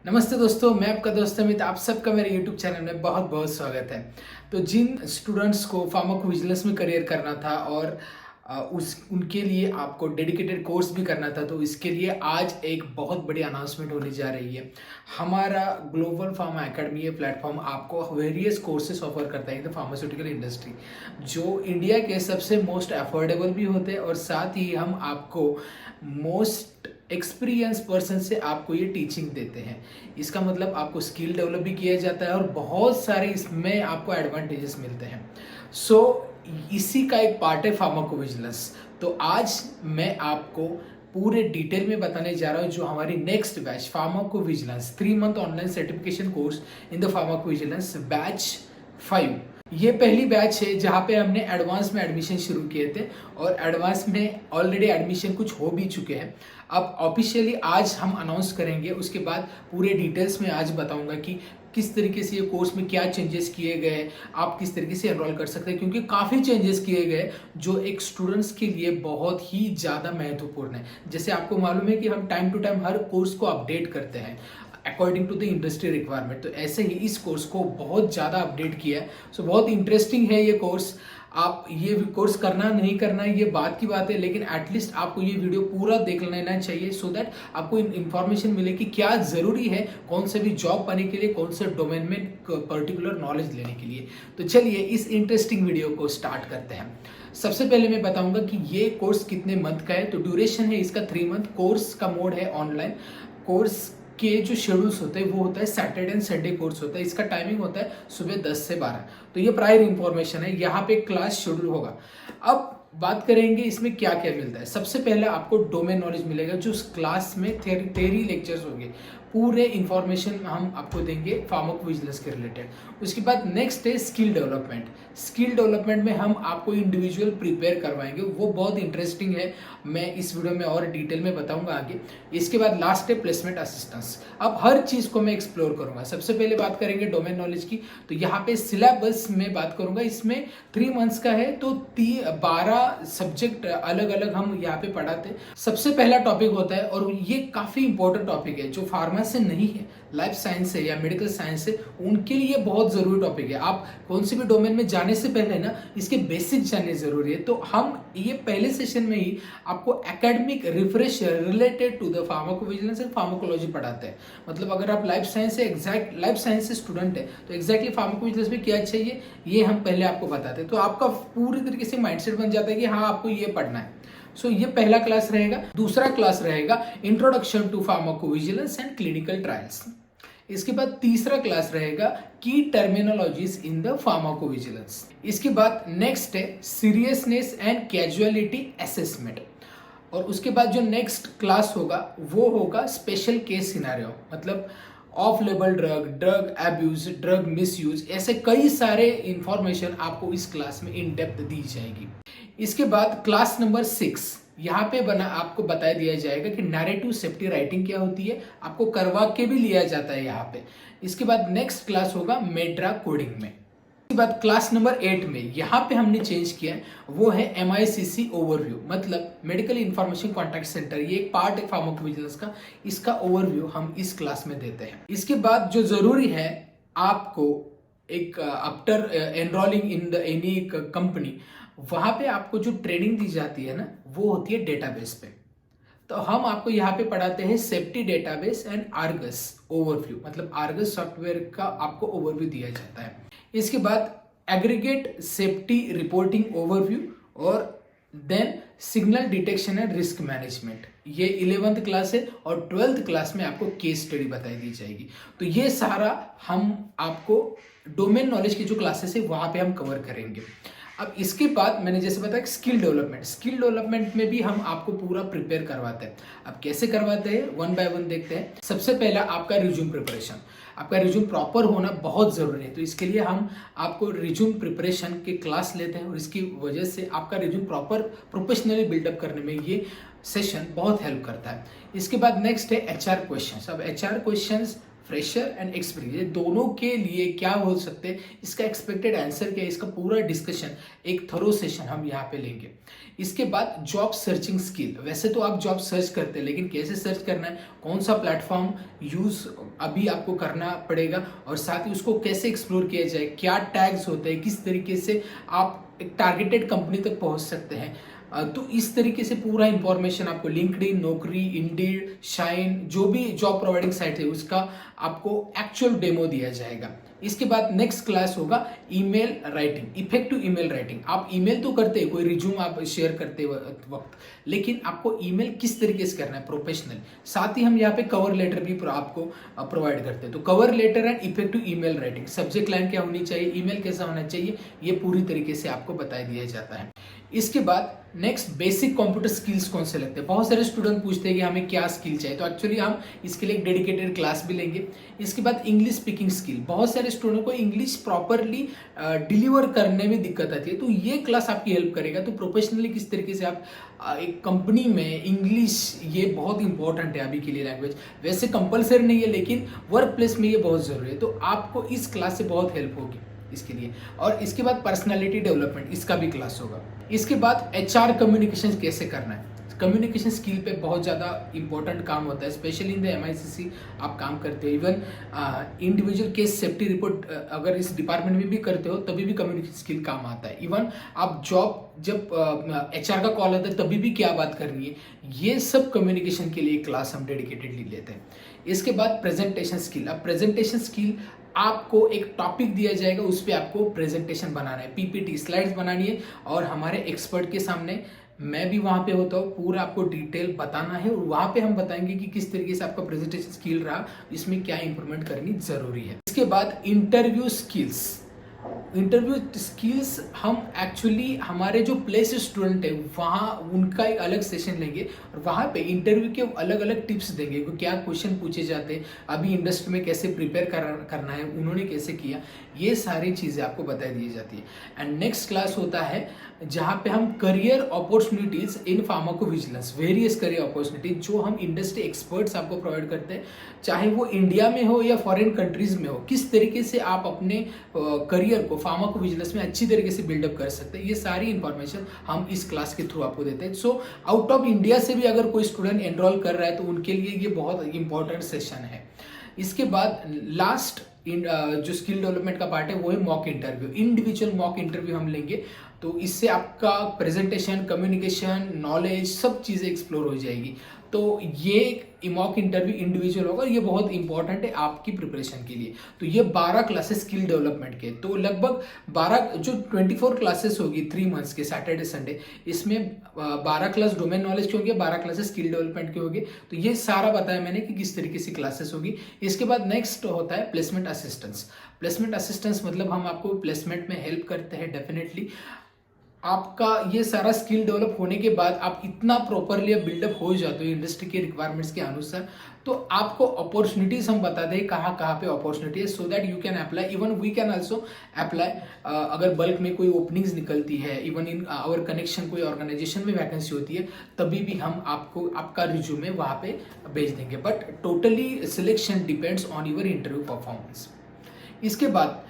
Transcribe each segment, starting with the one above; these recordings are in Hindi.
नमस्ते दोस्तों, मैं आपका दोस्त अमित। आप सबका मेरे YouTube चैनल में बहुत बहुत स्वागत है। तो जिन स्टूडेंट्स को फार्माकोविजिलेंस में करियर करना था और उनके लिए आपको डेडिकेटेड कोर्स भी करना था, तो इसके लिए आज एक बहुत बड़ी अनाउंसमेंट होने जा रही है। हमारा ग्लोबल फार्मा एकेडमी ये प्लेटफॉर्म आपको वेरियस कोर्सेज ऑफर करता है इन द फार्मास्यूटिकल इंडस्ट्री, जो इंडिया के सबसे मोस्ट अफोर्डेबल भी होते हैं और साथ ही हम आपको मोस्ट एक्सपीरियंस पर्सन से आपको ये टीचिंग देते हैं। इसका मतलब आपको स्किल डेवलप भी किया जाता है और बहुत सारे इसमें आपको एडवांटेजेस मिलते हैं। इसी का एक पार्ट है फार्माकोविजिलेंस। तो आज मैं आपको पूरे डिटेल में बताने जा रहा हूँ जो हमारी next batch pharmacovigilance 3 month online certification course in the pharmacovigilance batch 5। ये पहली बैच है जहाँ पे हमने एडवांस में एडमिशन शुरू किए थे और एडवांस में ऑलरेडी एडमिशन कुछ हो भी चुके हैं। अब ऑफिशियली आज हम अनाउंस करेंगे, उसके बाद पूरे डिटेल्स में आज बताऊंगा कि किस तरीके से ये कोर्स में क्या चेंजेस किए गए, आप किस तरीके से एनरोल कर सकते हैं, क्योंकि काफ़ी चेंजेस किए गए जो एक स्टूडेंट्स के लिए बहुत ही ज़्यादा महत्वपूर्ण है। जैसे आपको मालूम है कि हम टाइम टू टाइम हर कोर्स को अपडेट करते हैं according to the industry requirement, तो ऐसे ही इस कोर्स को बहुत ज़्यादा अपडेट किया है। बहुत इंटरेस्टिंग है ये कोर्स। आप ये कोर्स करना नहीं करना ये बात की बात है, लेकिन एटलीस्ट आपको ये वीडियो पूरा देख लेना चाहिए सो दैट आपको इन्फॉर्मेशन मिले कि क्या ज़रूरी है कौन से भी जॉब पाने के लिए, कौन से डोमेन में पर्टिकुलर नॉलेज लेने के लिए। तो चलिए इस इंटरेस्टिंग वीडियो को स्टार्ट करते हैं। सबसे पहले मैं बताऊंगा कि ये कोर्स कितने मंथ का है। तो ड्यूरेशन है इसका 3 मंथ। कोर्स का मोड है ऑनलाइन। कोर्स के जो शेड्यूल्स होते हैं वो होता है सैटरडे एंड संडे कोर्स होता है। इसका टाइमिंग होता है सुबह 10 से 12। तो ये प्रायर इंफॉर्मेशन है, यहाँ पे क्लास शेड्यूल होगा। अब बात करेंगे इसमें क्या क्या मिलता है। सबसे पहले आपको डोमेन नॉलेज मिलेगा, जो उस क्लास में थ्योरी लेक्चर्स होंगे, पूरे इंफॉर्मेशन हम आपको देंगे फार्माकोविजिलेंस के रिलेटेड। उसके बाद नेक्स्ट है स्किल डेवलपमेंट। स्किल डेवलपमेंट में हम आपको इंडिविजुअल प्रिपेयर करवाएंगे, वो बहुत इंटरेस्टिंग है। मैं इस वीडियो में और डिटेल में बताऊंगा आगे। इसके बाद लास्ट है प्लेसमेंट असिस्टेंस। अब हर चीज़ को मैं एक्सप्लोर करूंगा। सबसे पहले बात करेंगे डोमेन नॉलेज की। तो यहाँ पे सिलेबस में बात करूंगा। इसमें 3 मंथ्स का है, तो 12 सब्जेक्ट अलग अलग हम यहाँ पे पढ़ाते हैं। सबसे पहला टॉपिक होता है, और ये काफ़ी इंपॉर्टेंट टॉपिक है, जो फार्मा से नहीं है, लाइफ साइंस है या मेडिकल साइंस है, उनके लिए बहुत जरूरी टॉपिक है। आप कौन से भी डोमेन में जाने से पहले ना इसके बेसिक जानने जरूरी है। तो हम ये पहले सेशन में ही आपको academic refresher related to the pharmacovigilance and pharmacology पढ़ाते हैं। मतलब अगर आप लाइफ साइंस से लाइफ साइंस से स्टूडेंट है तो एग्जैक्टली फार्माकोविजिलेंस में क्या चाहिए ये हम पहले आपको बताते हैं। तो आपका पूरी तरीके से माइंडसेट बन जाता है कि हाँ आपको ये पढ़ना है। ये पहला क्लास रहेगा। दूसरा क्लास रहेगा introduction to pharmacovigilance and clinical trials. इसके बाद तीसरा क्लास रहेगा की टर्मिनोलॉजीज इन द फार्माकोविजिलेंस। इसके बाद नेक्स्ट है सीरियसनेस एंड कैजुअलिटी असेसमेंट। और उसके बाद जो नेक्स्ट क्लास होगा वो होगा स्पेशल केस सिनेरियो, मतलब of label drug abuse, drug misuse, ऐसे कई सारे इंफॉर्मेशन आपको इस क्लास में इन डेप्थ दी जाएगी। इसके बाद क्लास नंबर 6 यहाँ पे आपको बता दिया जाएगा कि नैरेटिव सेफ्टी राइटिंग क्या होती है, आपको करवा के भी लिया जाता है यहाँ पे। इसके बाद नेक्स्ट क्लास होगा मेड्रा कोडिंग में। इसके बाद क्लास नंबर 8 में यहाँ पे हमने चेंज किया है, वो है MICC ओवरव्यू, मतलब मेडिकल इंफॉर्मेशन कॉन्टैक्ट सेंटर। ये एक पार्ट है फार्माकोविजिलेंस का, इसका ओवरव्यू हम इस क्लास में देते हैं। इसके बाद जो जरूरी है, आपको एक after enrolling in the any company, वहां पे आपको जो ट्रेनिंग दी जाती है ना, वो होती है डेटाबेस पे। तो हम आपको यहाँ पे पढ़ाते हैं safety database and Argus overview, मतलब आर्गस सॉफ्टवेयर का आपको ओवरव्यू दिया जाता है। इसके बाद एग्रीगेट सेफ्टी रिपोर्टिंग ओवरव्यू, और then signal detection and risk management. ये 11th क्लास है, और 12th क्लास में आपको केस स्टडी बताई दी जाएगी। तो ये सारा हम आपको डोमेन नॉलेज की जो क्लासेस है वहां पे हम कवर करेंगे। अब इसके बाद मैंने जैसे बताया स्किल डेवलपमेंट में भी हम आपको पूरा प्रिपेयर करवाते हैं। अब कैसे करवाते हैं, 1 बाय 1 देखते हैं। सबसे पहला आपका रिज्यूम प्रिपरेशन। आपका रिज्यूम प्रॉपर होना बहुत ज़रूरी है, तो इसके लिए हम आपको रिज्यूम प्रिपरेशन के क्लास लेते हैं, और इसकी वजह से आपका रिज्यूम प्रॉपर प्रोफेशनली बिल्डअप करने में ये सेशन बहुत हेल्प करता है। इसके बाद नेक्स्ट है HR क्वेश्चंस। अब HR questions fresher and experience, ये दोनों के लिए क्या हो सकते हैं, इसका एक्सपेक्टेड आंसर क्या है, इसका पूरा डिस्कशन, एक थरो सेशन हम यहाँ पे लेंगे। इसके बाद जॉब सर्चिंग स्किल, वैसे तो आप जॉब सर्च करते हैं, लेकिन कैसे सर्च करना है, कौन सा प्लेटफॉर्म यूज अभी आपको करना पड़ेगा, और साथ ही उसको कैसे एक्सप्लोर किया जाए, क्या टैग्स होते हैं, किस तरीके से आप एक टारगेटेड कंपनी तक पहुंच सकते हैं। तो इस तरीके से पूरा इंफॉर्मेशन आपको लिंक्डइन, नौकरी, इंडीड, शाइन, जो भी जॉब प्रोवाइडिंग साइट है उसका आपको एक्चुअल डेमो दिया जाएगा। इसके बाद नेक्स्ट क्लास होगा email writing, effective email writing. आप ईमेल तो करते हैं, कोई रिज्यूम आप शेयर करते वक्त, लेकिन आपको ईमेल किस तरीके से करना है, प्रोफेशनल। साथ ही हम यहाँ पे कवर लेटर भी आपको प्रोवाइड करते हैं। तो cover letter and effective email writing, subject line क्या होनी चाहिए, ईमेल कैसा होना चाहिए, ये पूरी तरीके से आपको बता दिया जाता है। इसके बाद नेक्स्ट बेसिक कंप्यूटर स्किल्स कौन से लगते हैं। बहुत सारे स्टूडेंट पूछते हैं कि हमें क्या स्किल चाहिए, तो एक्चुअली हम इसके लिए एक डेडिकेटेड क्लास भी लेंगे। इसके बाद इंग्लिश स्पीकिंग स्किल, बहुत सारे स्टूडेंट को इंग्लिश प्रॉपरली डिलीवर करने में दिक्कत आती है, तो ये क्लास आपकी हेल्प करेगा। तो प्रोफेशनली किस तरीके से आप एक कंपनी में इंग्लिश, ये बहुत इंपॉर्टेंट है अभी के लिए लैंग्वेज, वैसे कंपलसरी नहीं है लेकिन वर्क प्लेस में ये बहुत जरूरी है। तो आपको इस क्लास से बहुत हेल्प होगी इसके लिए। और इसके बाद पर्सनालिटी डेवलपमेंट, इसका भी क्लास होगा। इसके बाद एचआर कम्युनिकेशन कैसे करना है, कम्युनिकेशन स्किल पे बहुत ज़्यादा इंपॉर्टेंट काम होता है, स्पेशली इन द एमआईसीसी आप काम करते हो। Even individual case safety report अगर इस डिपार्टमेंट में भी करते हो तभी भी कम्युनिकेशन स्किल काम आता है। इवन आप जॉब जब एचआर का कॉल आता है तभी भी क्या बात करनी है, ये सब कम्युनिकेशन के लिए क्लास हम डेडिकेटेडली लेते हैं। इसके बाद प्रेजेंटेशन स्किल, अब प्रेजेंटेशन स्किल आपको एक टॉपिक दिया जाएगा, उस पर आपको प्रेजेंटेशन बनाना है, पीपीटी स्लाइड्स बनानी है, और हमारे एक्सपर्ट के सामने, मैं भी वहाँ पे होता हूँ, पूरा आपको डिटेल बताना है, और वहाँ पे हम बताएंगे कि किस तरीके से आपका प्रेजेंटेशन स्किल रहा, इसमें क्या इंप्रूवमेंट करनी जरूरी है। इसके बाद इंटरव्यू स्किल्स, इंटरव्यू स्किल्स हम एक्चुअली हमारे जो प्लेस स्टूडेंट है वहाँ उनका एक अलग सेशन लेंगे, और वहाँ पे इंटरव्यू के अलग अलग टिप्स देंगे कि क्या क्वेश्चन पूछे जाते हैं, अभी इंडस्ट्री में कैसे प्रिपेयर करना है, उन्होंने कैसे किया, ये सारी चीज़ें आपको बता दी जाती है। एंड नेक्स्ट क्लास होता है जहाँ पे हम career opportunities in pharmacovigilance, various career opportunities जो हम इंडस्ट्री एक्सपर्ट्स आपको प्रोवाइड करते हैं, चाहे वो इंडिया में हो या फॉरेन कंट्रीज में हो, किस तरीके से आप अपने करियर को फार्माकोविजिलेंस में अच्छी तरीके से बिल्डअप कर सकते हैं, ये सारी इंफॉर्मेशन हम इस क्लास के थ्रू आपको देते हैं। सो आउट ऑफ इंडिया से भी अगर कोई स्टूडेंट एनरोल कर रहा है तो उनके लिए ये बहुत इंपॉर्टेंट सेशन है। इसके बाद लास्ट जो स्किल डेवलपमेंट का पार्ट है वो है mock interview, individual mock interview हम लेंगे, तो इससे आपका प्रेजेंटेशन, कम्युनिकेशन, नॉलेज, सब चीज़ें एक्सप्लोर हो जाएगी। तो ये मॉक इंटरव्यू इंडिविजुअल होगा, ये बहुत इंपॉर्टेंट है आपकी प्रिपरेशन के लिए। तो ये 12 क्लासेस स्किल डेवलपमेंट के, तो लगभग 12 जो 24 क्लासेस होगी 3 मंथ्स के, सैटरडे संडे, इसमें 12 क्लास डोमेन नॉलेज के होंगे, 12 क्लासेस स्किल डेवलपमेंट के होंगे। तो ये सारा बताया मैंने कि किस तरीके से क्लासेस होगी। इसके बाद नेक्स्ट होता है प्लेसमेंट असिस्टेंस। प्लेसमेंट असिस्टेंस मतलब हम आपको प्लेसमेंट में हेल्प करते हैं डेफिनेटली। आपका ये सारा स्किल डेवलप होने के बाद आप इतना प्रॉपरली बिल्डअप हो जाते हो इंडस्ट्री के रिक्वायरमेंट्स के अनुसार, तो आपको अपॉर्चुनिटीज हम बता दें कहाँ कहाँ पे अपॉर्चुनिटी है, so that you can apply, even we can also apply. अगर बल्क में कोई ओपनिंग्स निकलती है, इवन इन आवर कनेक्शन कोई ऑर्गेनाइजेशन में वैकेंसी होती है, तभी भी हम आपको आपका रिज्यूमे वहाँ पे भेज देंगे। But totally selection depends on your interview performance. इसके बाद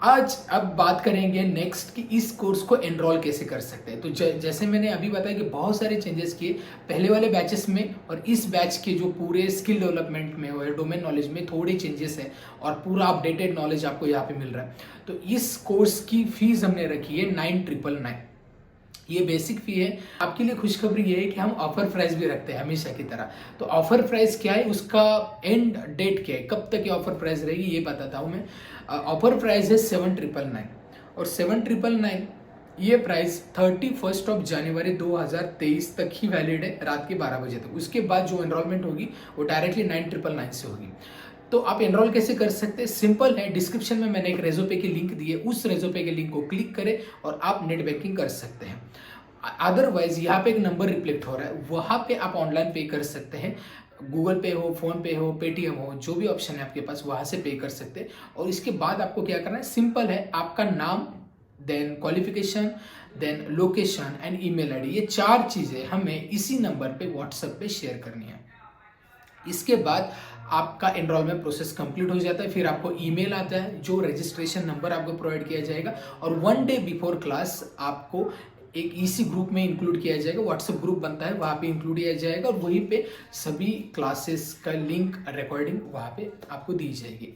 आज अब बात करेंगे नेक्स्ट कि इस कोर्स को एनरोल कैसे कर सकते हैं। तो जैसे मैंने अभी बताया कि बहुत सारे चेंजेस किए पहले वाले बैचेस में, और इस बैच के जो पूरे स्किल डेवलपमेंट में और डोमेन नॉलेज में थोड़े चेंजेस है, और पूरा अपडेटेड नॉलेज आपको यहाँ पे मिल रहा है। तो इस कोर्स की फीस हमने रखी है 9,999, ये बेसिक फी है। आपके लिए खुशखबरी ये है कि हम ऑफर प्राइस भी रखते हैं हमेशा की तरह। तो ऑफर प्राइस क्या है, उसका एंड डेट क्या है, कब तक ये ऑफर प्राइस रहेगी, ये बताता हूँ मैं। ऑफर प्राइस है 7,999, और 7,999 ये प्राइस 31 जनवरी 2023 तक ही वैलिड है, रात के 12 बजे तक। उसके बाद जो एनरोलमेंट होगी वो डायरेक्टली 9,999 से होगी। तो आप एनरोल कैसे कर सकते हैं, सिंपल है, डिस्क्रिप्शन में मैंने एक रेज़ोपे की लिंक दी है, उस रेज़ोपे के लिंक को क्लिक करें और आप नेट बैंकिंग कर सकते हैं। अदरवाइज यहाँ पे एक नंबर रिफ्लेक्ट हो रहा है, वहाँ पे आप ऑनलाइन पे कर सकते हैं, गूगल पे हो, फोन पे हो, पेटीएम हो, जो भी ऑप्शन है आपके पास वहाँ से पे कर सकते हैं। और इसके बाद आपको क्या करना है, सिंपल है, आपका नाम, then qualification, then location and email ID, ये 4 चीज़ें हमें इसी नंबर पे व्हाट्सएप पे शेयर करनी है। इसके बाद आपका एनरोलमेंट प्रोसेस कंप्लीट हो जाता है। फिर आपको ईमेल आता है, जो रजिस्ट्रेशन नंबर आपको प्रोवाइड किया जाएगा, और 1 डे बिफोर क्लास आपको एक ईसी ग्रुप में इंक्लूड किया जाएगा। व्हाट्सएप ग्रुप बनता है, वहाँ पे इंक्लूड किया जाएगा, और वहीं पे सभी क्लासेस का लिंक, रिकॉर्डिंग वहाँ पे आपको दी जाएगी।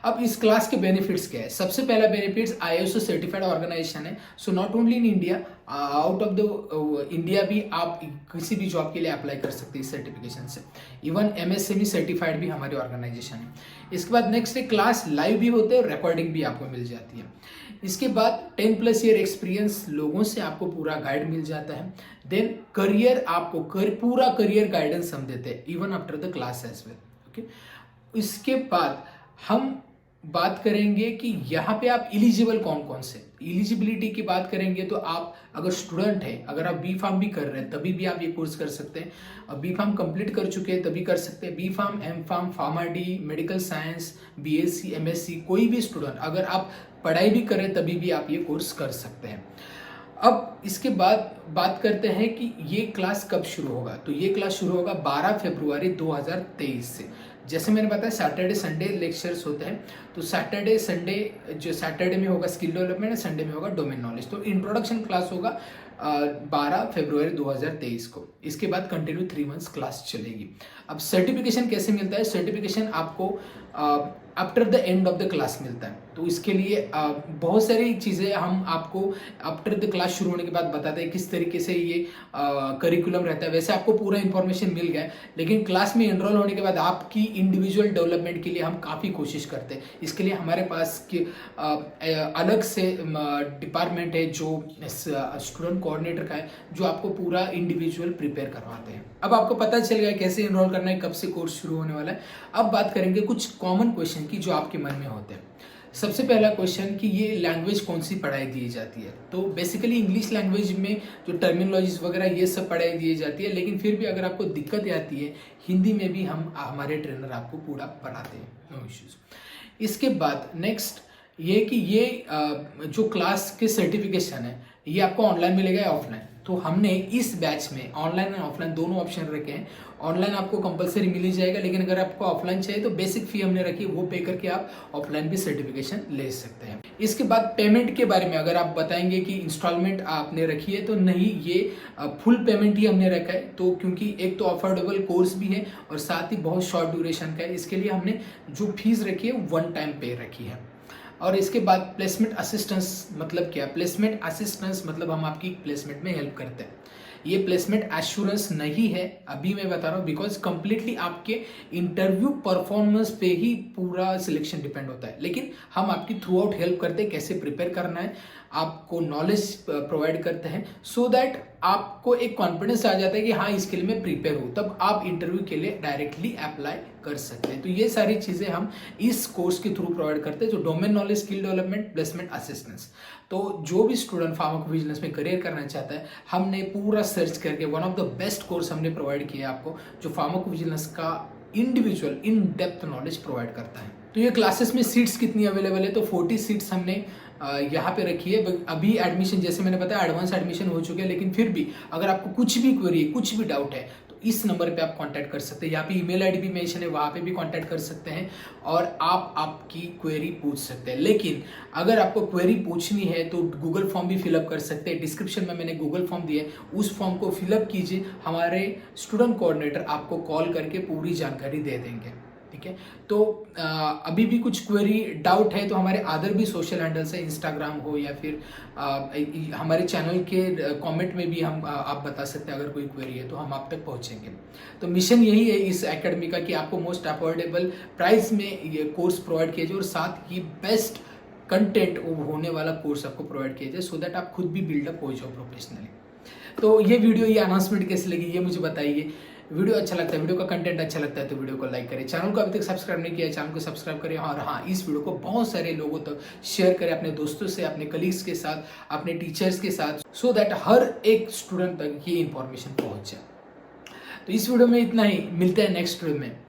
अब इस क्लास के बेनिफिट्स क्या है? सबसे पहला बेनिफिट्स ISO सर्टिफाइड ऑर्गेनाइजेशन है। So not only in India, out of the India भी आप किसी भी जॉब के लिए अप्लाई कर सकते हैं इस सर्टिफिकेशन से। इवन MSME सर्टिफाइड भी हमारी ऑर्गेनाइजेशन है। इसके बाद नेक्स्ट है क्लास लाइव भी होते हैं और रिकॉर्डिंग भी आपको मिल जाती है। इसके बाद 10+ ईयर एक्सपीरियंस लोगों से आपको पूरा गाइड मिल जाता है। देन करियर, आपको पूरा करियर गाइडेंस हम देते हैं even after the class as well. Okay, इसके बाद हम बात करेंगे कि यहाँ पे आप एलिजिबल कौन कौन से। एलिजिबिलिटी की बात करेंगे तो आप अगर स्टूडेंट हैं, अगर आप B.Pharm भी कर रहे हैं तभी भी आप ये कोर्स कर सकते हैं, और B.Pharm कंप्लीट कर चुके हैं तभी कर सकते हैं। B.Pharm, M.Pharm, pharma, medical science, BSc, MSc, कोई भी स्टूडेंट अगर आप पढ़ाई भी कर रहे हैं तभी भी आप ये कोर्स कर सकते हैं। अब इसके बाद बात करते हैं कि ये क्लास कब शुरू होगा। तो ये क्लास शुरू होगा 12 फरवरी 2023 से। जैसे मैंने बताया सैटरडे संडे लेक्चर्स होते हैं, तो सैटरडे संडे, जो सैटरडे में होगा स्किल डेवलपमेंट, संडे में होगा डोमेन नॉलेज। तो इंट्रोडक्शन क्लास होगा 12 फरवरी 2023 को। इसके बाद कंटिन्यू 3 मंथ्स क्लास चलेगी। अब सर्टिफिकेशन कैसे मिलता है? सर्टिफिकेशन आपको after the end of the class मिलता है। तो इसके लिए बहुत सारी चीज़ें हम आपको आफ्टर द क्लास शुरू होने के बाद बताते हैं, किस तरीके से ये करिकुलम रहता है। वैसे आपको पूरा इन्फॉर्मेशन मिल गया है, लेकिन क्लास में एनरोल होने के बाद आपकी इंडिविजुअल डेवलपमेंट के लिए हम काफ़ी कोशिश करते हैं। इसके लिए हमारे पास अलग से डिपार्टमेंट है जो स्टूडेंट कोऑर्डिनेटर का है, जो आपको पूरा इंडिविजुअल प्रिपेयर करवाते हैं। अब आपको पता चल गया कैसे एनरोल करना है, कब से कोर्स शुरू होने वाला है। अब बात करेंगे कुछ कॉमन क्वेश्चन की जो आपके मन में होते हैं। सबसे पहला क्वेश्चन कि ये लैंग्वेज कौन सी पढ़ाई दी जाती है। तो बेसिकली इंग्लिश लैंग्वेज में जो टर्मिनोलॉजीज वगैरह ये सब पढ़ाई दी जाती है, लेकिन फिर भी अगर आपको दिक्कत आती है, हिंदी में भी हम हमारे ट्रेनर आपको पूरा पढ़ाते हैं, नो इश्यूज। इसके बाद नेक्स्ट ये कि ये जो क्लास के सर्टिफिकेशन है ये आपको ऑनलाइन मिलेगा या ऑफलाइन। तो हमने इस बैच में ऑनलाइन और ऑफलाइन दोनों ऑप्शन रखे हैं। ऑनलाइन आपको कंपलसरी मिल ही जाएगा, लेकिन अगर आपको ऑफलाइन चाहिए तो बेसिक फी हमने रखी है, वो पे करके आप ऑफलाइन भी सर्टिफिकेशन ले सकते हैं। इसके बाद पेमेंट के बारे में अगर आप बताएंगे कि इंस्टॉलमेंट आपने रखी है, तो नहीं, ये फुल पेमेंट ही हमने रखा है। तो क्योंकि एक तो अफोर्डेबल कोर्स भी है और साथ ही बहुत शॉर्ट ड्यूरेशन का है, इसके लिए हमने जो फीस रखी है 1 टाइम पे रखी है। और इसके बाद प्लेसमेंट असिस्टेंस मतलब क्या? प्लेसमेंट असिस्टेंस मतलब हम आपकी प्लेसमेंट में हेल्प करते हैं। ये प्लेसमेंट एश्योरेंस नहीं है, अभी मैं बता रहा हूँ, बिकॉज कंप्लीटली आपके इंटरव्यू परफॉर्मेंस पे ही पूरा सिलेक्शन डिपेंड होता है। लेकिन हम आपकी थ्रू आउट हेल्प करते हैं, कैसे प्रिपेयर करना है, आपको नॉलेज प्रोवाइड करते हैं, सो दैट आपको एक कॉन्फिडेंस आ जाता है कि हाँ इसके लिए मैं प्रिपेयर हूँ, तब आप इंटरव्यू के लिए डायरेक्टली अप्लाई कर सकते हैं। तो ये सारी चीज़ें हम इस कोर्स के थ्रू प्रोवाइड करते हैं, जो domain knowledge, skill development, placement assistance. तो जो भी स्टूडेंट फार्माकोविजिलेंस में करियर करना चाहता है, हमने पूरा सर्च करके one of the best course हमने प्रोवाइड किया आपको, जो फार्माकोविजिलेंस का individual in depth knowledge provide करता है। तो ये क्लासेस में सीट्स कितनी अवेलेबल है? तो 40 सीट्स हमने यहाँ पे रखी है। अभी एडमिशन, जैसे मैंने बताया, एडवांस एडमिशन हो चुके हैं, लेकिन फिर भी अगर आपको कुछ भी क्वेरी है, कुछ भी डाउट है, तो इस नंबर पे आप कांटेक्ट कर सकते हैं। यहाँ पे ईमेल आईडी भी मेंशन है, वहाँ पे भी कांटेक्ट कर सकते हैं और आप आपकी क्वेरी पूछ सकते हैं। लेकिन अगर आपको क्वेरी पूछनी है तो गूगल फॉर्म भी फिलअप कर सकते हैं। डिस्क्रिप्शन में मैंने गूगल फॉर्म दिया है, उस फॉर्म को फिलअप कीजिए, हमारे स्टूडेंट कोऑर्डिनेटर आपको कॉल करके पूरी जानकारी दे देंगे। ठीक है, तो अभी भी कुछ क्वेरी डाउट है तो हमारे अदर भी सोशल हैंडल्स है, इंस्टाग्राम हो या फिर हमारे चैनल के कमेंट में भी हम आप बता सकते हैं। अगर कोई क्वेरी है तो हम आप तक पहुंचेंगे। तो मिशन यही है इस एकेडमी का कि आपको मोस्ट अफोर्डेबल प्राइस में ये कोर्स प्रोवाइड किया जाए और साथ ही बेस्ट कंटेंट होने वाला कोर्स आपको प्रोवाइड किया जाए, सो दैट आप खुद भी बिल्डअप हो जाओ प्रोफेशनली। तो ये वीडियो, ये अनाउंसमेंट कैसी लगी ये मुझे बताइए। वीडियो अच्छा लगता है, वीडियो का कंटेंट अच्छा लगता है तो वीडियो को लाइक करें। चैनल को अभी तक सब्सक्राइब नहीं किया है, चैनल को सब्सक्राइब करें। और हाँ, इस वीडियो को बहुत सारे लोगों तक शेयर करें, अपने दोस्तों से, अपने कलीग्स के साथ, अपने टीचर्स के साथ, सो दैट हर एक स्टूडेंट तक ये इन्फॉर्मेशन पहुंच जाए। तो इस वीडियो में इतना ही, मिलते हैं नेक्स्ट वीडियो में।